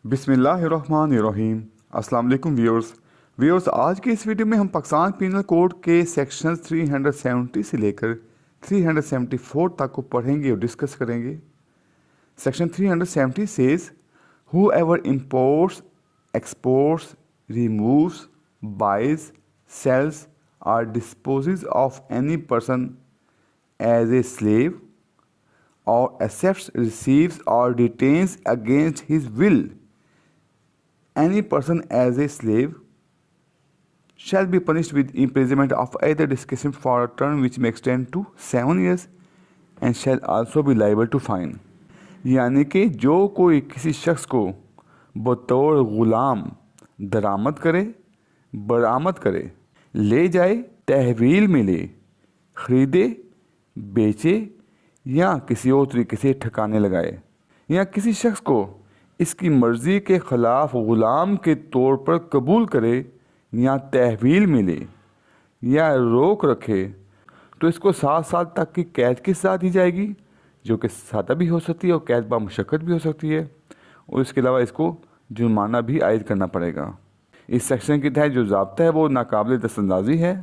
बिस्मिल्लाहिर्रहमानिर्रहीम। अस्सलाम वालेकुम व्यूअर्स, आज के इस वीडियो में हम पाकिस्तान पीनल कोड के सेक्शन 370 से लेकर 374 तक को पढ़ेंगे और डिस्कस करेंगे। Section 370 says whoever imports, exports, removes, buys, sells or disposes of any person as a slave or accepts, receives or detains against his will any person as a slave shall be punished with imprisonment of either discretion for a term which may extend to 7 years and shall also be liable to fine। यानी कि जो कोई किसी शख्स को बतौर ग़ुलाम दरामद करे, बरामद करे, ले जाए, तहवील में ले, ख़रीदे, बेचे या किसी और तरीके से ठिकाने लगाए या किसी शख्स को इसकी मर्ज़ी के ख़िलाफ़ ग़ुलाम के तौर पर कबूल करे या तहवील में ले या रोक रखे तो इसको 7 साल तक की कैद की सज़ा दी जाएगी, जो कि सादा भी हो सकती है और कैद बा मुशक्क़त भी हो सकती है, और इसके अलावा इसको जुर्माना भी आयद करना पड़ेगा। इस सेक्शन के तहत जो ज़ाब्ता है वो नाकाबिल दस्तंदाज़ी है,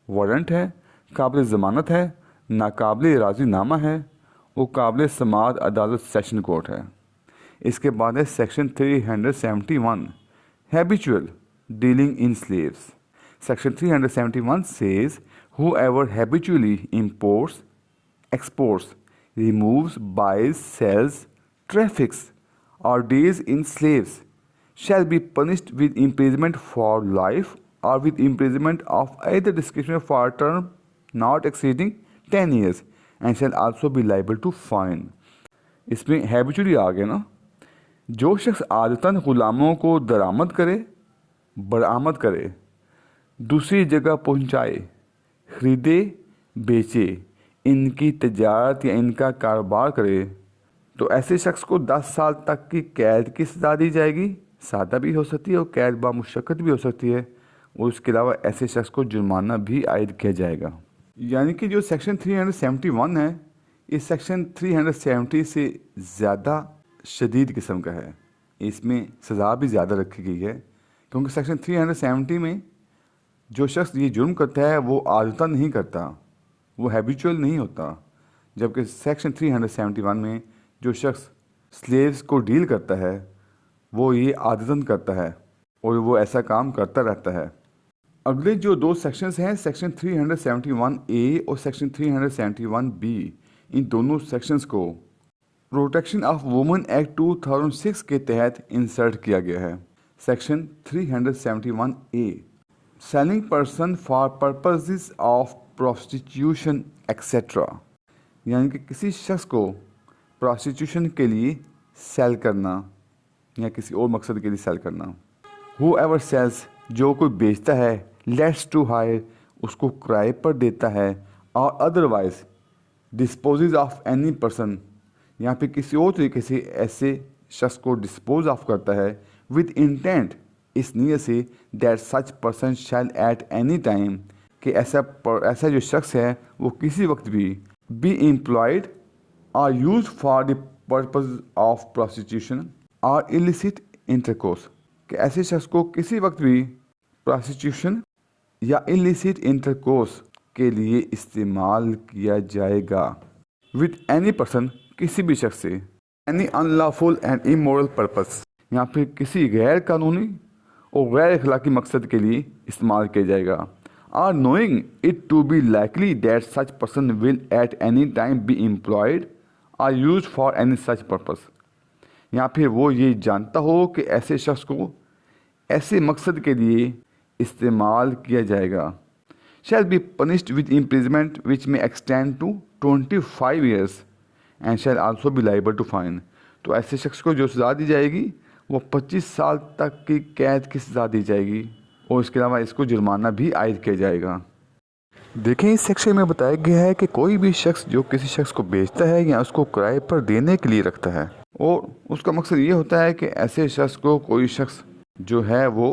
वारंट है, काबिल ज़मानत है, नाकाबिल राज़ीनामा है और काबिल समाअत अदालत सेशन कोर्ट है। इसके बाद है section 371 habitual dealing in slaves. Section 371 says whoever habitually imports, exports, removes, buys, sells, traffics or deals in slaves shall be punished with imprisonment for life or with imprisonment of either discretion for a term not exceeding 10 years and shall also be liable to fine। इसमें habitually आ गया ना, जो शख्स आदतन ग़ुलामों को दरामद करे, बरामद करे, दूसरी जगह पहुंचाए, ख़रीदे, बेचे, इनकी तजारत या इनका कारोबार करे तो ऐसे शख्स को 10 साल तक की कैद की सज़ा दी जाएगी, सादा भी हो सकती है और कैद बा मुशक्क़त भी हो सकती है, और उसके अलावा ऐसे शख्स को जुर्माना भी आयद किया जाएगा। यानी कि जो सेक्शन 371 है, इस सेक्शन 370 से ज़्यादा शदीद किस्म का है। इसमें सज़ा भी ज़्यादा रखी गई है, क्योंकि सेक्शन 370 में जो शख्स ये जुर्म करता है वो आदता नहीं करता, वो हैबिचुअल नहीं होता, जबकि सेक्शन 371 में जो शख्स स्लेव्स को डील करता है वो ये आदतन करता है और वो ऐसा काम करता रहता है। अगले जो 2 सेक्शंस हैं, सेक्शन 371A और सेक्शन 371B, इन दोनों सेक्शंस को प्रोटेक्शन ऑफ वुमेन एक्ट 2006 के तहत इंसर्ट किया गया है। Section 371A selling person for purposes of prostitution etcetera, यानी कि किसी शख्स को प्रोस्टिट्यूशन के लिए सेल करना या किसी और मकसद के लिए सेल करना। हूएवर सेल्स, जो कोई बेचता है, लेट्स टू हायर, उसको किराए पर देता है, और otherwise disposes of any person, यहाँ पे किसी और तरीके से ऐसे शख्स को डिस्पोज ऑफ करता है विद इंटेंट, इस नीयत से that such person shall at any time, कि ऐसा जो शख्स है वो किसी वक्त भी be employed or use for the purpose of prostitution और इलिसिट इंटरकोर्स, कि ऐसे शख्स को किसी वक्त भी प्रोस्टिट्यूशन या इलिसिट इंटरकोर्स के लिए इस्तेमाल किया जाएगा विद एनी पर्सन, किसी भी शख्स से, any unlawful and immoral purpose, या फिर किसी गैर कानूनी और गैर अखलाकी मकसद के लिए इस्तेमाल किया जाएगा। Or knowing it to be likely that such person will at any time be employed or use for any such purpose, या फिर वो ये जानता हो कि ऐसे शख्स को ऐसे मकसद के लिए इस्तेमाल किया जाएगा। Shall be punished with imprisonment which may extend to 25 years and shall also be liable to fine, तो ऐसे शख्स को जो सज़ा दी जाएगी वो 25 साल तक की कैद की सज़ा दी जाएगी, और इसके अलावा इसको जुर्माना भी आयद किया जाएगा। देखें, इस सेक्शन में बताया गया है कि कोई भी शख्स जो किसी शख्स को बेचता है या उसको किराए पर देने के लिए रखता है, और उसका मकसद ये होता है कि ऐसे शख्स को कोई शख्स जो है वो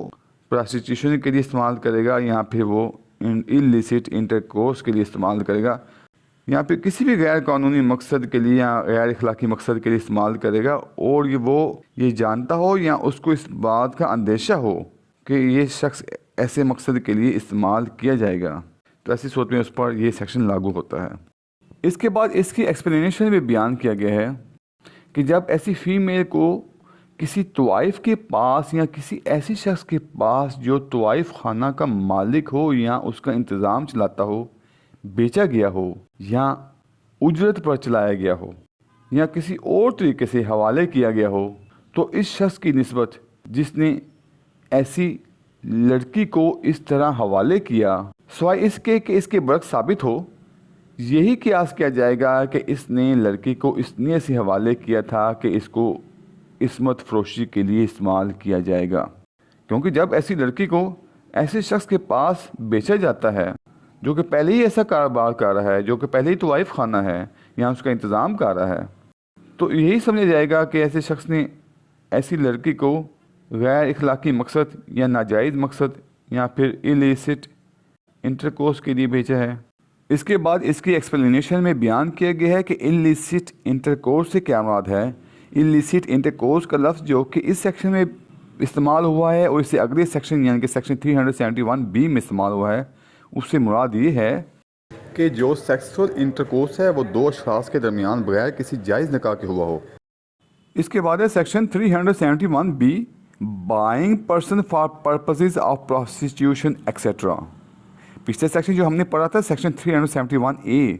प्रोस्टिट्यूशन के लिए इस्तेमाल करेगा या फिर वो इलिसिट इंटरकोर्स के लिए इस्तेमाल करेगा, यहाँ पे किसी भी गैर कानूनी मकसद के लिए या गैर अखलाकी मकसद के लिए इस्तेमाल करेगा और ये जानता हो या उसको इस बात का अंदेशा हो कि ये शख्स ऐसे मकसद के लिए इस्तेमाल किया जाएगा, तो ऐसी सूरत में उस पर यह सेक्शन लागू होता है। इसके बाद इसकी एक्सप्लेनेशन में बयान किया गया है कि जब ऐसी फ़ीमेल को किसी तवाइफ के पास या किसी ऐसी शख्स के पास जो तवाइफ खाना का मालिक हो या उसका इंतज़ाम चलाता हो बेचा गया हो या उजरत पर चलाया गया हो या किसी और तरीके से हवाले किया गया हो, तो इस शख्स की निस्बत जिसने ऐसी लड़की को इस तरह हवाले किया, सिवाय इसके कि इसके बरक्स साबित हो, यही कियास किया जाएगा कि इसने लड़की को इस नीयत से हवाले किया था कि इसको इस्मत फरोशी के लिए इस्तेमाल किया जाएगा। क्योंकि जब ऐसी लड़की को ऐसे शख्स के पास बेचा जाता है जो कि पहले ही ऐसा कारोबार कर रहा है, जो कि पहले ही तवाइफ खाना है या उसका इंतज़ाम कर रहा है, तो यही समझा जाएगा कि ऐसे शख्स ने ऐसी लड़की को गैर अखलाकी मकसद या नाजायज़ मकसद या फिर इलिसिट इंटरकोर्स के लिए भेजा है। इसके बाद इसकी एक्सप्लेनेशन में बयान किया गया है कि इलिसिट इंटरकोर्स से क्या मुराद है। इलिसिट इंटरकोर्स का लफ्ज़ जो कि इस सेक्शन में इस्तेमाल हुआ है और इससे अगले सेक्शन यानी कि सेक्शन 371B में इस्तेमाल हुआ है, उससे मुराद ये है कि जो सेक्सुअल इंटरकोर्स है वो दो अशख़ास के दरमियान बगैर किसी जायज़ निकाह के हुआ हो। इसके बाद है section 371B, buying person for purposes of prostitution etcetera. पिछले सेक्शन जो हमने पढ़ा था सेक्शन 371A,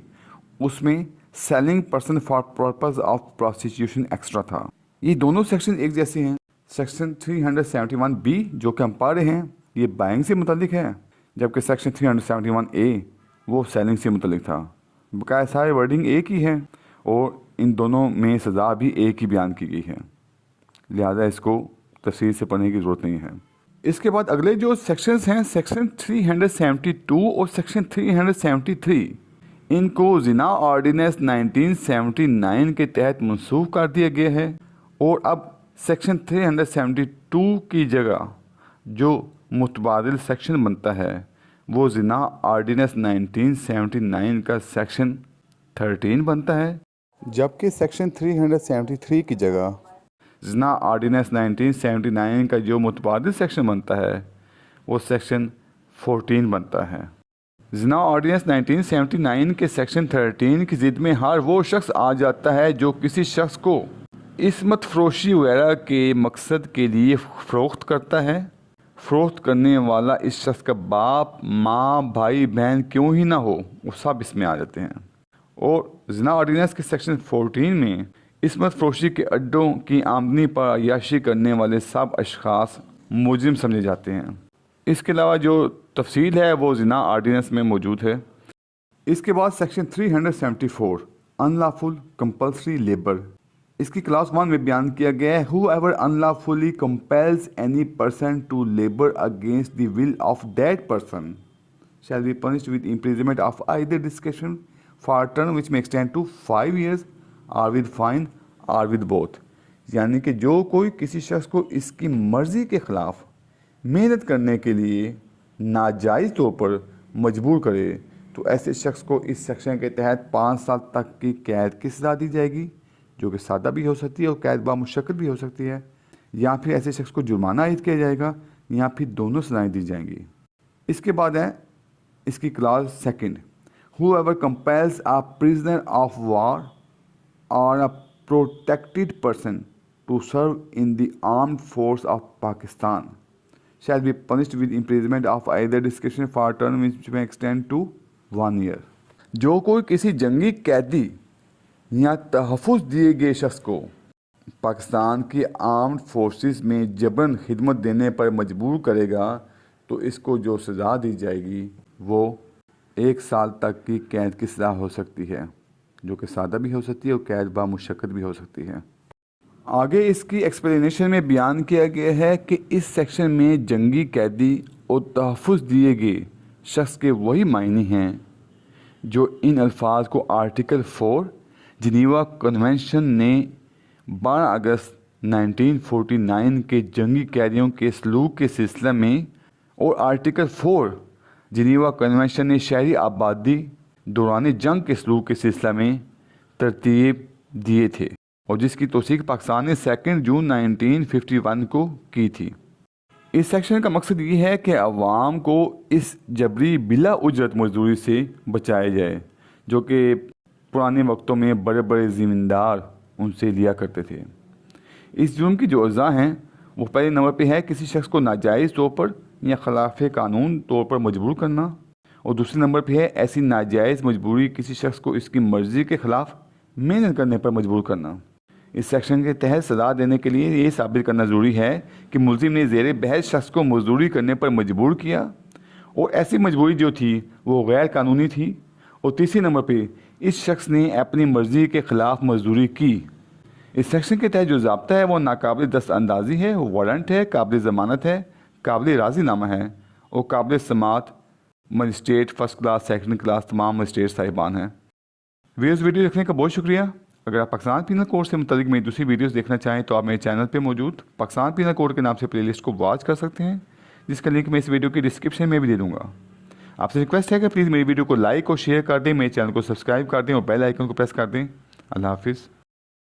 उसमें selling person for purpose of prostitution extra था। ये दोनों सेक्शन एक जैसे हैं। सेक्शन 371B जो कि हम पढ़ रहे हैं ये बाइंग से मुतल्लिक है, जबकि सेक्शन 371A वो सेलिंग से मुतल्लिक था। बकाया सारे वर्डिंग एक ही है और इन दोनों में सज़ा भी एक ही बयान की गई है, लिहाजा इसको तफसील से पढ़ने की ज़रूरत नहीं है। इसके बाद अगले जो सेक्शंस हैं सेक्शन 372 और सेक्शन 373, इनको जिना ऑर्डिनेंस 1979 के तहत मनसूख कर दिया गया है और अब सेक्शन 372 की जगह जो मुतबादिल सेक्शन बनता है वो जिना ऑर्डिनेंस 1979 का सेक्शन 13 बनता है, जबकि सेक्शन 373 की जगह जिना ऑर्डिनेंस 1979 का जो मुतबादिल सेक्शन बनता है वो सेक्शन 14 बनता है। जिना ऑर्डिनेंस 1979 के सेक्शन 13 की ज़िद में हर वो शख्स आ जाता है जो किसी शख्स को इस्मत फरोशी वगैरह के मकसद के लिए फ़रोख्त करता है। फ़रोख्त करने वाला इस शख्स का बाप, माँ, भाई, बहन क्यों ही ना हो, वो सब इसमें आ जाते हैं। और जिना ऑर्डिनेंस के सेक्शन 14 में इस्मत फरोशी के अड्डों की आमदनी पर अय्याशी करने वाले सब अशख़ास मुजरिम समझे जाते हैं। इसके अलावा जो तफसील है वो जिना ऑर्डिनेंस में मौजूद है। इसके बाद सेक्शन 374 अनलॉफुल कंपल्सरी लेबर, इसकी क्लास 1 में बयान किया गया है whoever unlawfully compels any person to labor against the will of that person shall be punished with imprisonment of either discretion for a term which may extend to 5 years or with fine or with both। यानी कि जो कोई किसी शख्स को इसकी मर्ज़ी के ख़िलाफ़ मेहनत करने के लिए नाजायज़ तौर पर मजबूर करे तो ऐसे शख्स को इस सेक्शन के तहत 5 साल तक की कैद की सज़ा दी जाएगी, जो कि सादा भी हो सकती है और कैद बामुशक्कत भी हो सकती है, या फिर ऐसे शख्स को जुर्माना आयद किया जाएगा या फिर दोनों सज़ाएँ दी जाएंगी। इसके बाद है इसकी class 2 whoever compels a prisoner of war or a protected person to serve in the armed force of Pakistan shall be punished with imprisonment of either discretion for a term which may extend to 1 year। जो कोई किसी जंगी कैदी या तहफ़्फ़ुज़ दिए गए शख्स को पाकिस्तान की आर्म्ड फोर्सेस में जबरन खिदमत देने पर मजबूर करेगा तो इसको जो सज़ा दी जाएगी वो 1 साल तक की कैद की सज़ा हो सकती है, जो कि सादा भी हो सकती है और कैद बामुशक्कत भी हो सकती है। आगे इसकी एक्सप्लेनेशन में बयान किया गया है कि इस सेक्शन में जंगी कैदी और तहफ़्फ़ुज़ दिए गए शख्स के वही मायने हैं जो इन अल्फाज को आर्टिकल 4 जिनीवा कन्वेंशन ने 12 अगस्त 1949 के जंगी कैदियों के सलूक के सिलसिले में और आर्टिकल 4 जिनीवा कन्वेंशन ने शहरी आबादी, दौरान जंग के सलूक के सिलसिला में तरतीब दिए थे और जिसकी तौसीक पाकिस्तान ने 2 जून 1951 को की थी। इस सेक्शन का मकसद ये है कि अवाम को इस जबरी बिला उजरत मजदूरी से बचाया जाए जो कि पुराने वक्तों में बड़े बड़े ज़मींदार उनसे लिया करते थे। इस जुर्म की जो अज़ा हैं वो पहले नंबर पे है किसी शख्स को नाजायज़ तौर पर या खिलाफ कानून तौर पर मजबूर करना, और दूसरे नंबर पे है ऐसी नाजायज़ मजबूरी किसी शख्स को इसकी मर्ज़ी के ख़िलाफ़ मेहनत करने पर मजबूर करना। इस सेक्शन के तहत सज़ा देने के लिए ये साबित करना ज़रूरी है कि मुल्ज़िम ने ज़ेरे बहस शख्स को मजदूरी करने पर मजबूर किया और ऐसी मजबूरी जो थी वो गैर कानूनी थी, और तीसरे नंबर पे इस शख्स ने अपनी मर्ज़ी के ख़िलाफ़ मजदूरी की। इस सेक्शन के तहत जो ज़ाब्ता है वो नाकाबिल दस्तअंदाज़ी है, वारंट है, काबिल ज़मानत है, काबिल राज़ीनामा है और काबिल समात magistrate first class second class तमाम मजिस्ट्रेट साहिबान हैं। वीडियो देखने का बहुत शुक्रिया। अगर आप पाकिस्तान पीनल कोड से मुतालिक मेरी दूसरी वीडियोस देखना चाहें तो आप मेरे चैनल पे मौजूद पाकिस्तान पीनल कोड के नाम से प्लेलिस्ट को वॉच कर सकते हैं, जिसका लिंक मैं इस वीडियो की डिस्क्रिप्शन में भी दे दूँगा। आपसे रिक्वेस्ट है कि प्लीज़ मेरी वीडियो को लाइक और शेयर कर दें, मेरे चैनल को सब्सक्राइब कर दें और बेल आइकन को प्रेस कर दें। अल्लाह हाफिज़।